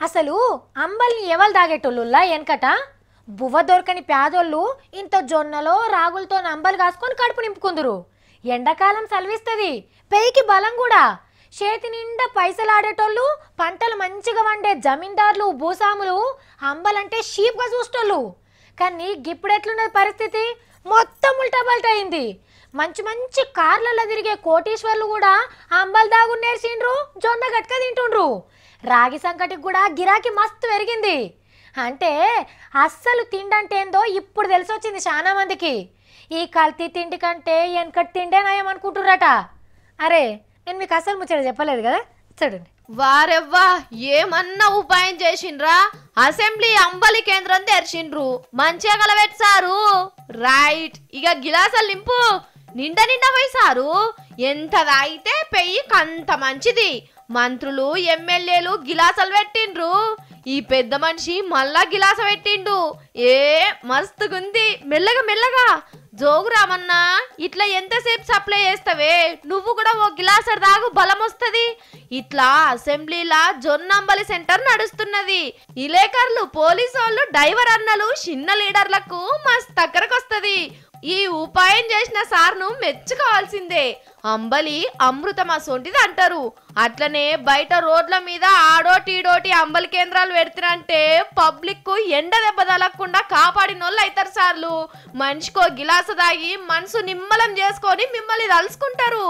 అసలు అంబల్ని ఎవరు తాగేటోళ్ళులా వెనకట బువ్వ దొరకని పేదోళ్ళు ఇంత జొన్నలో రాగులతో అంబలు కాసుకొని కడుపు నింపుకుందరు. ఎండాకాలం సలవిస్తుంది, పెయికి బలం కూడా. చేతి నిండా పైసలు ఆడేటోళ్ళు, పంటలు మంచిగా వండే జమీందారులు భూస్వాములు అంబలంటే షీప్గా చూసేటోళ్ళు. కానీ ఇప్పుడు ఎట్లున్నది పరిస్థితి? మొత్తం ఉల్టా పల్టా అయింది. మంచి మంచి కార్లలో తిరిగే కోటీశ్వర్లు కూడా అంబలు దాగు నేర్చిండ్రు, జొన్న గట్క తింటుండ్రు. రాగి సంకటికి కూడా గిరాకీ మస్తు పెరిగింది. అంటే అస్సలు తిండంటే ఏందో ఇప్పుడు తెలిసొచ్చింది చాలా మందికి. ఈ కల్తీ తిండి కంటే వెనకటి తిండే నయం అనుకుంటుర్రట. అరే నేను మీకు అసలు ముచ్చట చెప్పలేదు కదా, చూడండి. వారెవ్వా, ఏమన్నా ఉపాయం చేసిండ్రా? అసెంబ్లీ అంబలి కేంద్రం తెరిచిండ్రు, మంచిగా కలవెట్సారు. రైట్, ఇక గిలాసాలు నింపు. నిండా నిండా పోయిసారు. ఎంత తాగితే పెయ్యికి అంత మంచిది. మంత్రులు ఎమ్మెల్యేలు గిలాసాలు పెట్టిండ్రు. ఈ పెద్ద మనిషి మళ్ళా గిలాస పెట్టిండు. మస్తుగుంది. మెల్లగా మెల్లగా జోగు రామన్నా, ఇట్లా ఎంతసేపు సప్లై చేస్తావే? నువ్వు కూడా ఓ గిలాసర్ దాగు బలం వస్తుంది. ఇట్లా అసెంబ్లీలా జొన్నంబలి సెంటర్ నడుస్తున్నది. ఇలేకర్లు, పోలీసు వాళ్ళు, డ్రైవర్ అన్నలు, చిన్న లీడర్లకు మస్తు దగ్గరకు వస్తుంది. ఈ ఉపాయం చేసిన సార్ను మెచ్చుకోవాల్సిందే. అంబలి అమృతం అసొంటిది అంటారు. అట్లనే బయట రోడ్ల మీద ఆడోటీడోటి అంబలి కేంద్రాలు పెడుతున్నంటే పబ్లిక్ కు ఎండ దెబ్బ తగలకుండా కాపాడినోళ్ళు అవుతారు సార్లు. మనిషికో గిలాస తాగి మనసు నిమ్మలం చేసుకొని మిమ్మల్ని తలుసుకుంటారు.